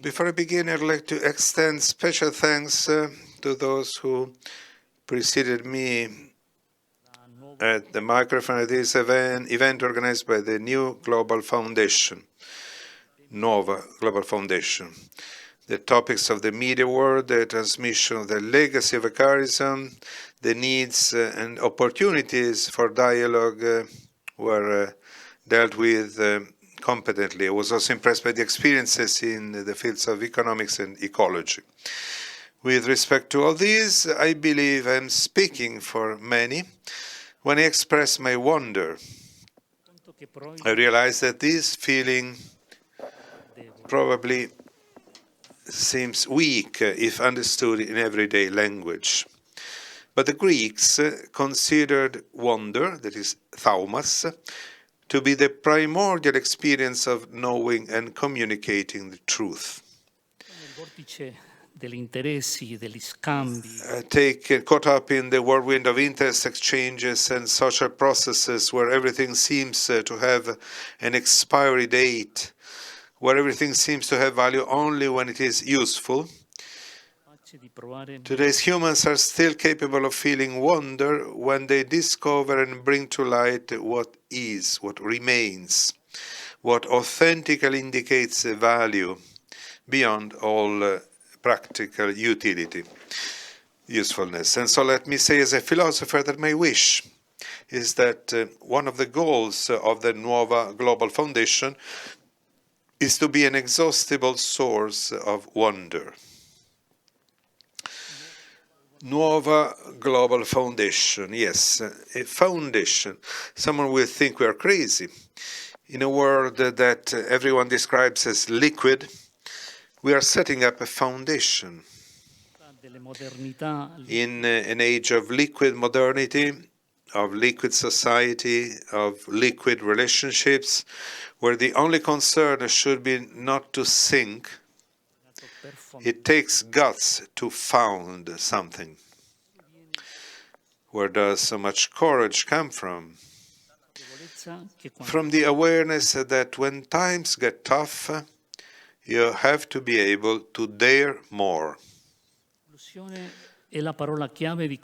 Before I begin, I'd like to extend special thanks to those who preceded me at the microphone at this event organized by the new Global Foundation, Nova Global Foundation. The topics of the media world, the transmission of the legacy of Icarism, the needs and opportunities for dialogue were dealt with competently. I was also impressed by the experiences in the fields of economics and ecology. With respect to all these, I believe I'm speaking for many when I express my wonder. I realize that this feeling probably seems weak if understood in everyday language. But the Greeks considered wonder, that is thaumas, to be the primordial experience of knowing and communicating the truth. Caught up in the whirlwind of interest exchanges and social processes where everything seems to have an expiry date, where everything seems to have value only when it is useful, today's humans are still capable of feeling wonder when they discover and bring to light what is, what remains, what authentically indicates value beyond all practical utility, usefulness. And so let me say as a philosopher that my wish is that one of the goals of the Nuova Global Foundation is to be an exhaustible source of wonder. Nuova Global Foundation, yes, a foundation. Someone will think we are crazy. In a world that everyone describes as liquid, we are setting up a foundation. In an age of liquid modernity, of liquid society, of liquid relationships, where the only concern should be not to sink, it takes guts to found something. Where does so much courage come from? From the awareness that when times get tough, you have to be able to dare more.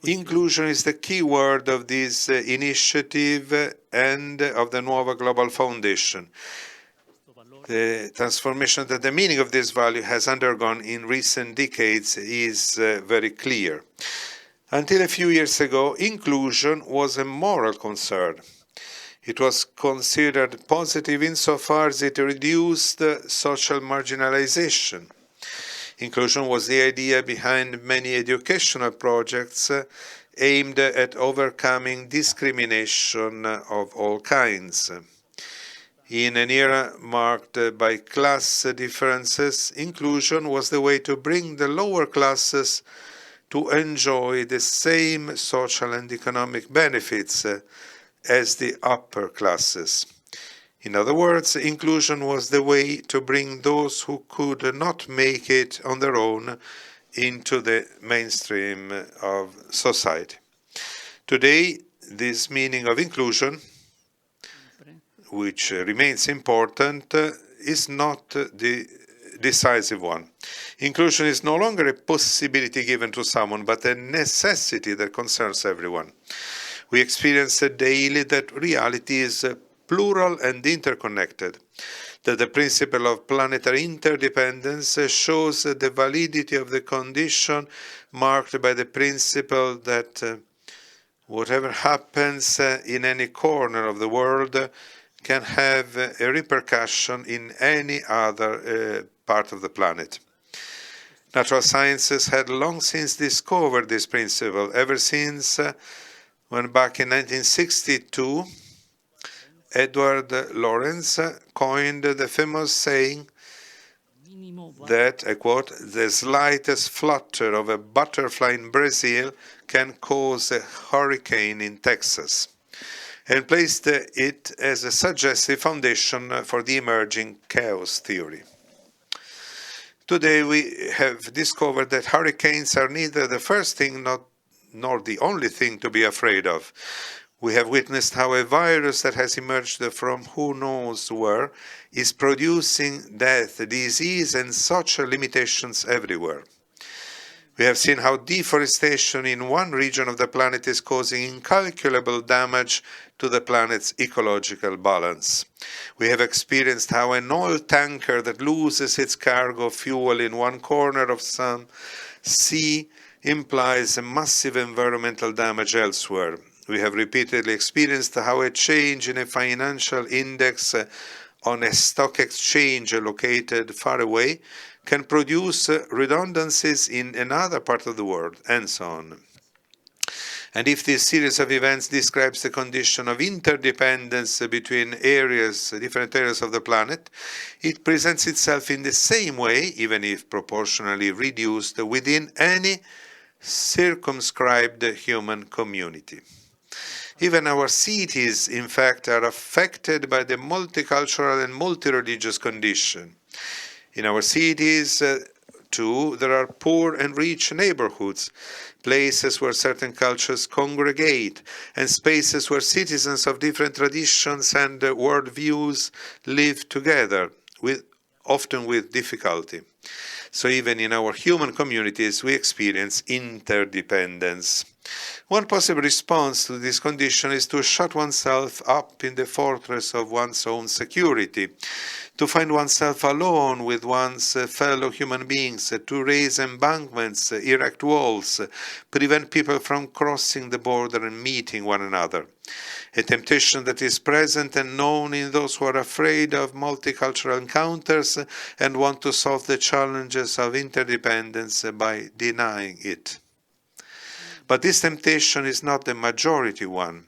Inclusion is the key word of this initiative and of the Nuova Global Foundation. The transformation that the meaning of this value has undergone in recent decades is very clear. Until a few years ago, inclusion was a moral concern. It was considered positive insofar as it reduced social marginalization. Inclusion was the idea behind many educational projects aimed at overcoming discrimination of all kinds. In an era marked by class differences, inclusion was the way to bring the lower classes to enjoy the same social and economic benefits as the upper classes. In other words, inclusion was the way to bring those who could not make it on their own into the mainstream of society. Today, this meaning of inclusion, which remains important, is not the decisive one. Inclusion is no longer a possibility given to someone, but a necessity that concerns everyone. We experience daily that reality is plural and interconnected, that the principle of planetary interdependence shows the validity of the condition marked by the principle that whatever happens in any corner of the world can have a repercussion in any other part of the planet. Natural sciences had long since discovered this principle, ever since when back in 1962, Edward Lorenz coined the famous saying that, I quote, "the slightest flutter of a butterfly in Brazil can cause a hurricane in Texas," and placed it as a suggestive foundation for the emerging chaos theory. Today we have discovered that hurricanes are neither the first thing nor the only thing to be afraid of. We have witnessed how a virus that has emerged from who knows where is producing death, disease, and social limitations everywhere. We have seen how deforestation in one region of the planet is causing incalculable damage to the planet's ecological balance. We have experienced how an oil tanker that loses its cargo of fuel in one corner of some sea implies a massive environmental damage elsewhere. We have repeatedly experienced how a change in a financial index on a stock exchange located far away can produce redundancies in another part of the world, and so on. And if this series of events describes the condition of interdependence between different areas of the planet, it presents itself in the same way, even if proportionally reduced, within any circumscribed human community. Even our cities, in fact, are affected by the multicultural and multi-religious condition. In our cities, too, there are poor and rich neighborhoods, places where certain cultures congregate, and spaces where citizens of different traditions and worldviews live together, often with difficulty. So even in our human communities, we experience interdependence. One possible response to this condition is to shut oneself up in the fortress of one's own security, to find oneself alone with one's fellow human beings, to raise embankments, erect walls, prevent people from crossing the border and meeting one another. A temptation that is present and known in those who are afraid of multicultural encounters and want to solve the challenges of interdependence by denying it. But this temptation is not the majority one.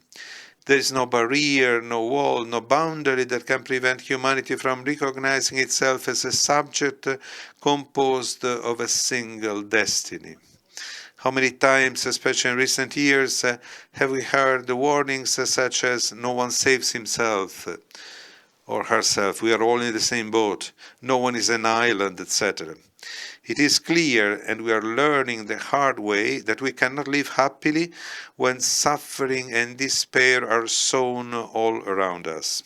There is no barrier, no wall, no boundary that can prevent humanity from recognizing itself as a subject composed of a single destiny. How many times, especially in recent years, have we heard the warnings such as "no one saves himself or herself, we are all in the same boat, no one is an island," etc. It is clear, and we are learning the hard way, that we cannot live happily when suffering and despair are sown all around us.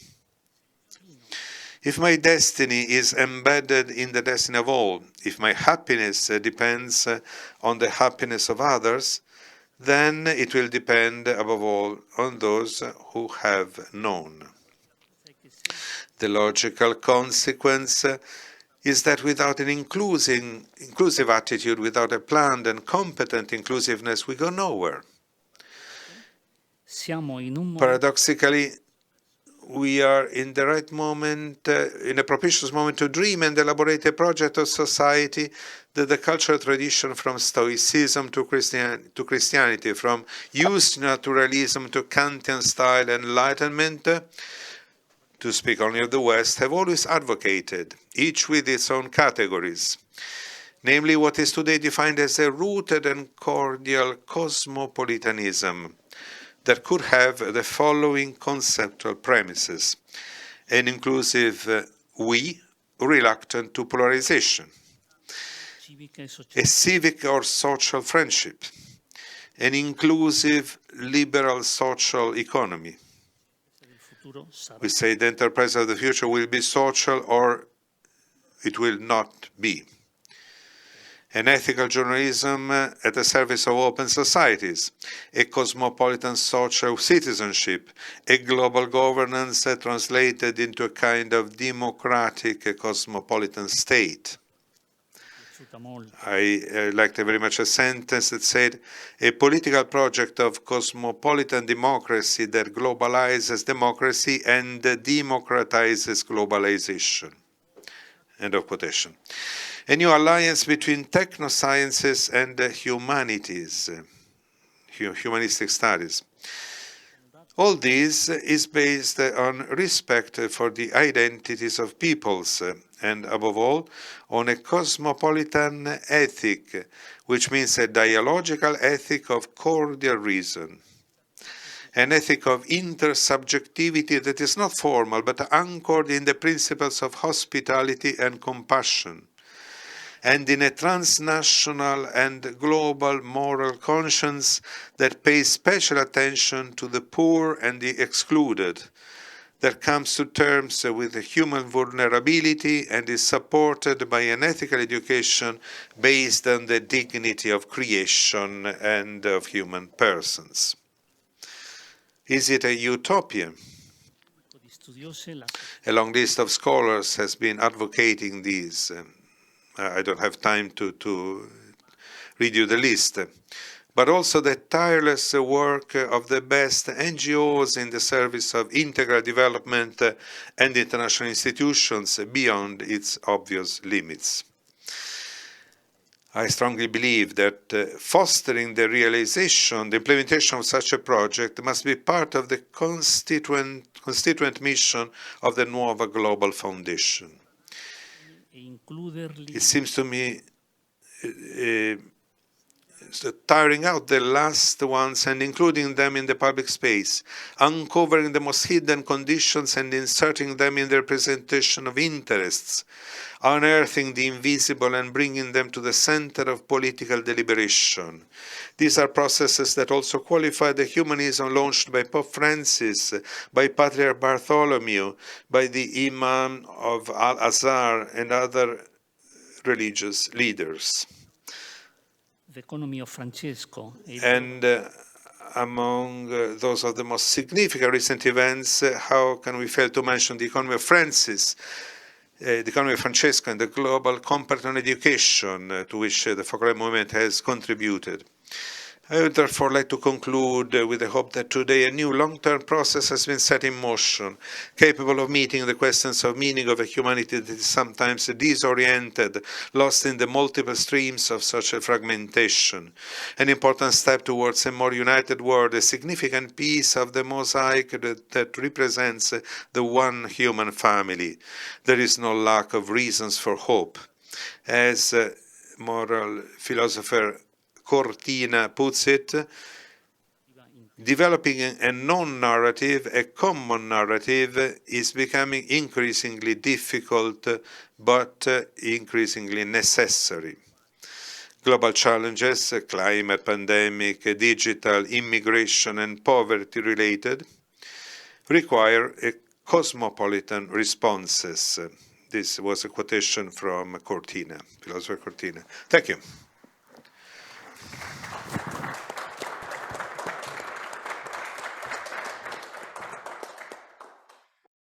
If my destiny is embedded in the destiny of all, if my happiness depends on the happiness of others, then it will depend above all on those who have known. The logical consequence is that without an inclusive attitude, without a planned and competent inclusiveness, we go nowhere. Paradoxically, we are in the right moment, in a propitious moment to dream and elaborate a project of society that the cultural tradition from Stoicism to Christianity, from used naturalism to Kantian style enlightenment, to speak only of the West, have always advocated, each with its own categories, namely what is today defined as a rooted and cordial cosmopolitanism that could have the following conceptual premises: an inclusive we, reluctant to polarization, a civic or social friendship, an inclusive liberal social economy. We say the enterprise of the future will be social or it will not be. An ethical journalism at the service of open societies, a cosmopolitan social citizenship, a global governance translated into a kind of democratic cosmopolitan state. I liked very much a sentence that said, a political project of cosmopolitan democracy that globalizes democracy and democratizes globalization. End of quotation. A new alliance between technosciences and humanities, humanistic studies. All this is based on respect for the identities of peoples, and above all, on a cosmopolitan ethic, which means a dialogical ethic of cordial reason, an ethic of intersubjectivity that is not formal but anchored in the principles of hospitality and compassion, and in a transnational and global moral conscience that pays special attention to the poor and the excluded, that comes to terms with the human vulnerability and is supported by an ethical education based on the dignity of creation and of human persons. Is it a utopia? A long list of scholars has been advocating these. I don't have time to read you the list. But also the tireless work of the best NGOs in the service of integral development and international institutions beyond its obvious limits. I strongly believe that fostering the implementation of such a project must be part of the constituent mission of the Nuova Global Foundation. It seems to me tiring out the last ones and including them in the public space, uncovering the most hidden conditions and inserting them in the representation of interests, unearthing the invisible and bringing them to the center of political deliberation. These are processes that also qualify the humanism launched by Pope Francis, by Patriarch Bartholomew, by the Imam of Al-Azhar and other religious leaders. And among those of the most significant recent events, how can we fail to mention the economy of Francis, the economy of Francesco, and the global compact on education to which the Focolare movement has contributed? I would therefore like to conclude with the hope that today a new long-term process has been set in motion, capable of meeting the questions of meaning of a humanity that is sometimes disoriented, lost in the multiple streams of such a fragmentation. An important step towards a more united world, a significant piece of the mosaic that represents the one human family. There is no lack of reasons for hope. As moral philosopher Cortina puts it, developing a non-narrative, a common narrative, is becoming increasingly difficult, but increasingly necessary. Global challenges, climate, pandemic, digital, immigration, and poverty-related, require a cosmopolitan responses. This was a quotation from Cortina, philosopher Cortina. Thank you.